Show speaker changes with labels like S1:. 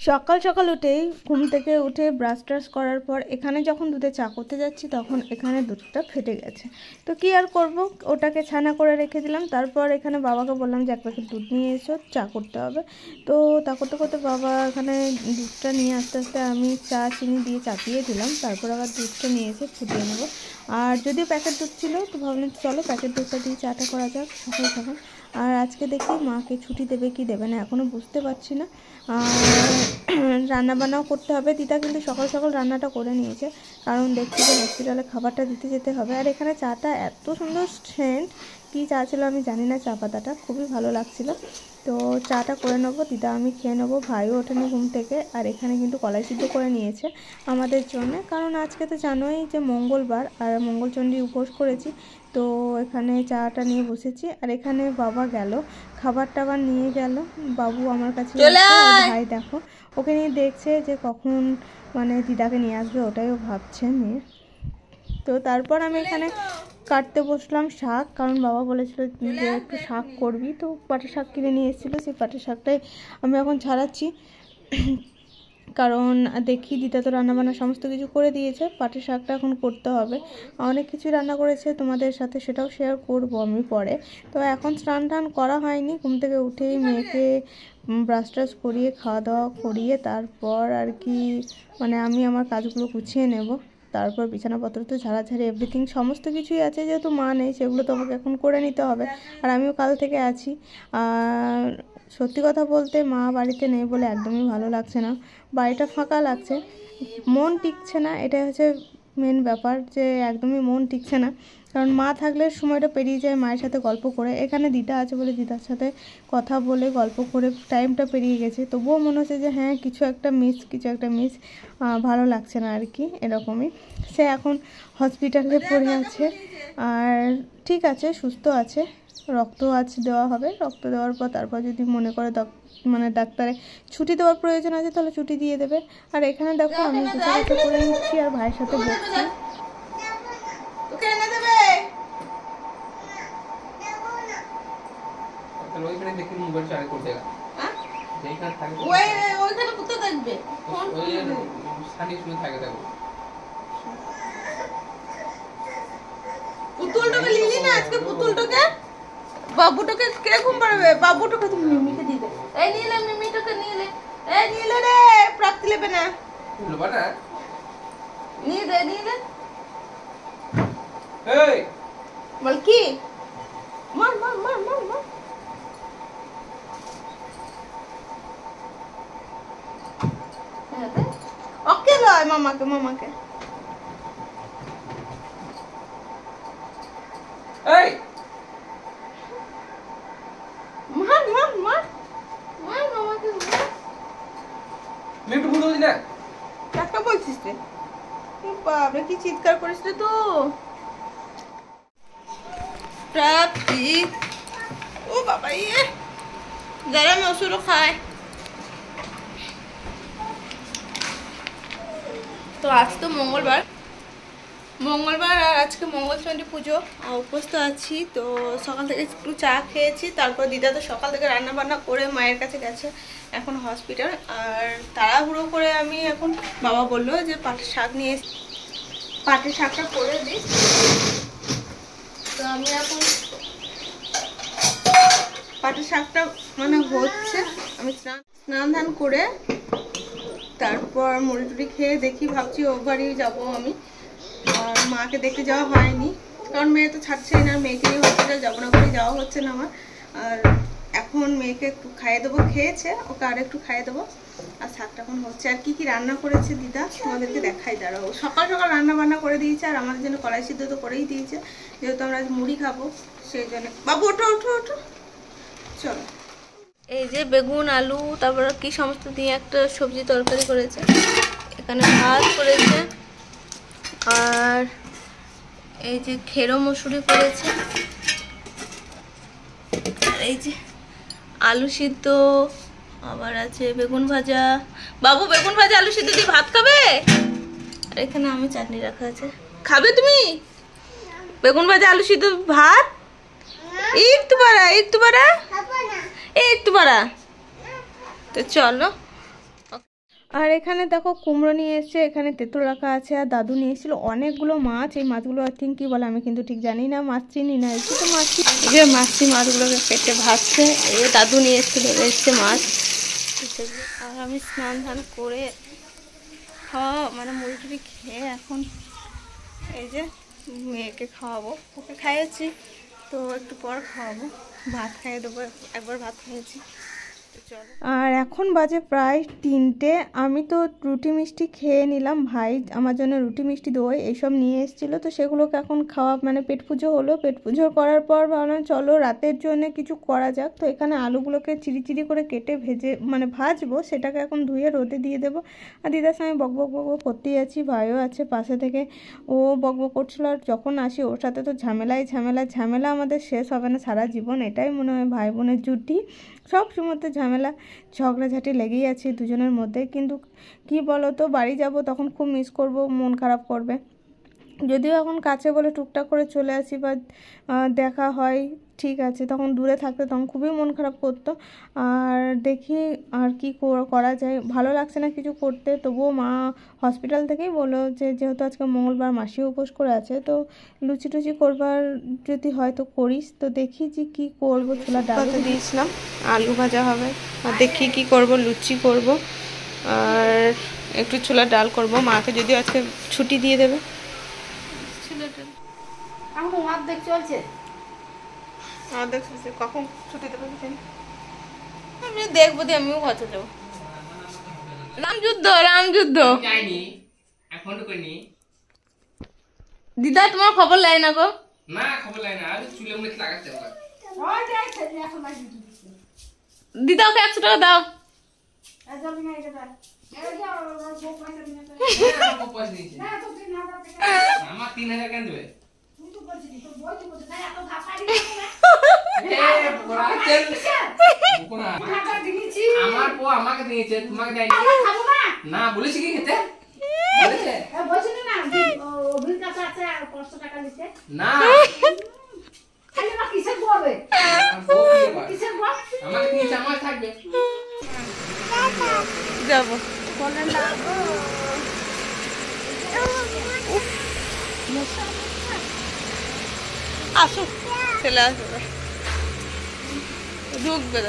S1: সকাল সকাল উঠেই ঘুম থেকে উঠে ব্রাশ ট্রাশ করার পর এখানে যখন দুধে চা করতে যাচ্ছি তখন এখানে দুধটা ফেটে গেছে। তো কি আর করব, ওটাকে ছানা করে রেখে দিলাম। তারপর এখানে বাবাকে বললাম যে এক প্যাকেট দুধ নিয়ে এসো, চা করতে হবে। তো তা করতে করতে বাবা এখানে দুধটা নিয়ে আস্তে আস্তে আমি চা চিনি দিয়ে চাপিয়ে দিলাম। তারপর আবার দুধটা নিয়ে এসে ফুটিয়ে নেবো। আর যদিও প্যাকেট দুধ ছিল তো ভাবলাম চলো প্যাকেট দুধটা দিয়ে চাটা করা যাক সকাল সকাল। আর আজকে দেখি মাকে ছুটি দেবে কি দেবে না এখনও বুঝতে পারছি না। আর রান্নাবান্নাও করতে হবে। দিদা কিন্তু সকাল সকাল রান্নাটা করে নিয়েছে, কারণ দেখছি যে হসপিটালে খাবারটা দিতে যেতে হবে। আর এখানে চাটা এত সুন্দর সেন্ট, কী চা ছিল আমি জানি না, চা পাতাটা খুবই ভালো লাগছিল। তো চাটা করে নেবো, দিদা আমি খেয়ে নেবো, ভাইও ওঠেনি ঘুম থেকে। আর এখানে কিন্তু কলাই সিদ্ধ করে নিয়েছে আমাদের জন্য, কারণ আজকে তো জানোই যে মঙ্গলবার আর মঙ্গলচণ্ডী উপোস করেছি। তো এখানে চাটা নিয়ে বসেছি। আর এখানে বাবা গেল খাবার টাবার নিয়ে গেল, বাবু আমার কাছে, ভাই দেখো ওকে নিয়ে দেখছে যে কখন মানে দিদাকে নিয়ে আসবে, ওটাই ও ভাবছে মেয়ে। তো তারপর আমি এখানে কাটতে বসলাম শাক, কারণ বাবা বলেছিল যে একটু শাক করবি, তো পাটের শাক কিনে নিয়ে এসেছিলো, সেই পাটের শাকটাই আমি এখন ছাড়াচ্ছি। কারণ দেখি দিদা তো রান্নাবান্না সমস্ত কিছু করে দিয়েছে, পাটের শাকটা এখন করতে হবে। অনেক কিছু রান্না করেছে তোমাদের সাথে, সেটাও শেয়ার করব আমি পরে। তো এখন স্নান টান করা হয়নি, ঘুম থেকে উঠেই মেয়েকে ব্রাশ ট্রাশ করিয়ে খাওয়া দাওয়া করিয়ে তারপর আর কি মানে আমি আমার কাজগুলো গুছিয়ে নেব। তারপর বিছানাপত্র তো ঝাড়াঝাড়ি এভরিথিং সমস্ত কিছুই আছে, যেহেতু মা নেই সেগুলো তো আমাকে এখন করে নিতে হবে। আর আমিও কাল থেকে আছি। আর সত্যি কথা বলতে মা বাড়িতে নেই বলে একদমই ভালো লাগছে না, বাড়িটা ফাঁকা লাগছে, মন টিকছে না। এটাই হচ্ছে মেন ব্যাপার, যে একদমই মন টিকছে না। কারণ মা থাকলে সময়টা পেরিয়ে যায় মায়ের সাথে গল্প করে, এখানে দিদা আছে বলে দিদার সাথে কথা বলে গল্প করে টাইমটা পেরিয়ে গেছে। তবুও মনে হচ্ছে যে হ্যাঁ কিছু একটা মিস, ভালো লাগছে না আর কি, এরকমই। সে এখন হসপিটালে পড়ে আছে, আর ঠিক আছে, সুস্থ আছে, রক্ত আজ দেওয়া হবে। রক্ত দেওয়ার পর তারপর যদি মনে করে মানে ডাক্তারে ছুটি দেওয়ার প্রয়োজন আছে তাহলে ছুটি দিয়ে দেবে। আর এখানে দেখো আমি কিছু করে নিচ্ছি আর ভাইয়ের সাথে বসছি। পুতুলটাকে লিলি না আজকে, পুতুলটাকে বাবুটাকে কে ঘুম পাড়াবে, বাবুটাকে তুমি মিমিকে দিয়ে দে। এই নিলে মিমিটাকে নিলে, এই নিলে রে প্রাপ্তি লেবে না, নিয়ে দে এই বল কি মার মার মার মার মার। ওকে লয় মামাকে এই মার মার মার মার মামাকে মার। আমি একটু বুঝতে দিনা কাকা বলছিস রে, বাবা কি চিৎকার করিস রে তো প্রাপ্তি। ও বাবা ইয়ে গরম ওষুধও খায়। তো আজ তো মঙ্গলবার আর আজকে মঙ্গলচণ্ডী পুজো, উপোস তো আছি। তো সকাল থেকে একটু চা খেয়েছি, তারপর দিদা তো সকাল থেকে রান্না বান্না করে মায়ের কাছে গেছে, এখন হসপিটাল। আর তাড়াহুড়ো করে আমি এখন বাবা বললো যে পাটের শাক নিয়ে পাটের শাকটা করে দিই। তো আমি এখন পাটের শাকটা মানে হচ্ছে, আমি স্নান ধান করে তারপর মুড়ি টুড়ি খেয়ে দেখি, ভাবছি ও বাড়ি যাবো আমি। আর মাকে দেখতে যাওয়া হয়নি, কারণ মেয়ে তো ছাড়ছেই না, মেয়েকে নিয়ে হসপিটাল যাবো না করে যাওয়া হচ্ছে না আমার। আর এখন মেয়েকে একটু খাইয়ে দেবো, খেয়েছে, ওকে আর একটু খাইয়ে দেবো। আর শাকটা এখন হচ্ছে। আর কি রান্না করেছে দিদা তোমাদেরকে দেখাই, দাঁড়াও। সকাল সকাল রান্না বান্না করে দিয়েছে, আর আমাদের জন্য কলাই সিদ্ধ তো করেই দিয়েছে, যেহেতু আমরা আজ মুড়ি খাবো সেই জন্য। বাবু ওঠো ওঠো ওঠো, চলো। এই যে বেগুন আলু তারপর কি সমস্ত দিয়ে একটা সবজি তরকারি করেছে, এখানে ভাত করেছে, আর এই যে খেরো মসুরি করেছে, আর এই যে আলু সিদ্ধ, আবার আছে বেগুন ভাজা। বাবু বেগুন ভাজা আলু সিদ্ধ দিয়ে ভাত খাবে। আর এখানে আমি চাটনি রাখা আছে, খাবে তুমি বেগুন ভাজা আলু সিদ্ধ ভাত? একটু বাড়া তো চলো। আর এখানে দেখো কুমড়ো নিয়ে এসছে, এখানে তেঁতুল রাখা আছে, আর দাদু নিয়ে এসেছিল অনেকগুলো মাছ। এই মাছগুলো আই থিঙ্ক কী বলে আমি কিন্তু ঠিক জানি না, মাছ চিনি না, এসে তো মাছ যে মাছটি মাছগুলোকে কেটে ভাজছে। এই দাদু নিয়ে এসছে মাছ। আর আমি স্নান ধান করে খাওয়া মানে মুড়ি টুড়ি খেয়ে এখন এই যে মেয়েকে খাওয়াবো, ওকে খাইয়েছি তো একটু পর খাওয়াবো, ভাত খাইয়ে দেবো, একবার ভাত খেয়েছি। আর এখন বাজে প্রায় 3টে। আমি তো রুটি মিষ্টি খেয়ে নিলাম, ভাই আমার জন্য রুটি মিষ্টি দই এইসব নিয়ে এসেছিলো, তো সেগুলোকে এখন খাওয়া মানে পেট পুজো হলো। পেট পুজো করার পর ভাবলাম চলো রাতের জন্য কিছু করা যাক। তো এখানে আলুগুলোকে চিরি চিরি করে কেটে ভেজে মানে ভাজবো, সেটাকে এখন ধুয়ে রোদে দিয়ে দেবো। আর দিদার সঙ্গে বকবক বকবক করতেই আছি, ভাইও আছে পাশে থেকে, ও বকবক করছিল। আর যখন আসি ওর সাথে তো ঝামেলা আমাদের শেষ হবে না সারা জীবন, এটাই মনে হয় ভাই বোনের জুটি, সব সময়তে ঝামেলা ঝগড়াঝাটি লেগেই আছে দুজনের মধ্যে। কিন্তু কি বলো তো, বাড়ি যাব তখন খুব মিস করব, মন খারাপ করবে। যদিও এখন কাছে বলে টুকটাক করে চলে আসি বা দেখা হয় ঠিক আছে, তখন দূরে থাকতে তখন খুবই মন খারাপ করতো। আর দেখি আর কি করা যায়, ভালো লাগছে না কিছু করতে। তবুও মা হসপিটাল থেকেই বললো যে যেহেতু আজকে মঙ্গলবার মাসি উপোস করে আছে, তো লুচি টুচি করবার যদি হয়তো করিস। তো দেখি যে কী করবো, ছোলা ডাল দিয়েছিলাম, আলু ভাজা হবে, আর দেখি কি করব, লুচি করব আর একটু ছোলা ডাল করব। মাকে যদিও আজকে ছুটি দিয়ে দেবে। কখন ছুটি দেবে আমি দেখবো, দিয়ে আমিও কথা দেবো। রামযুদ্ধ দিদা তোমার খবর লাই না গো? না খবর লাই না, আর চুলে মুড়ে লাগাতে হবে। দিদা ওকে 100 টাকা দাও। আমার 3000 কেন দেবে? আমার পো আমাকে দিয়েছে, তোমাকে দেয়নি না, বলেছি কি খেতে বলেছে না অভির কাছে আছে 500 টাকা নিতে না, খালি মা কিসের বলবে কিসের বল আমাকে দিয়েছে, আমার থাকবে যাব বলেন না আসো চলে আসবে ঢুকবে।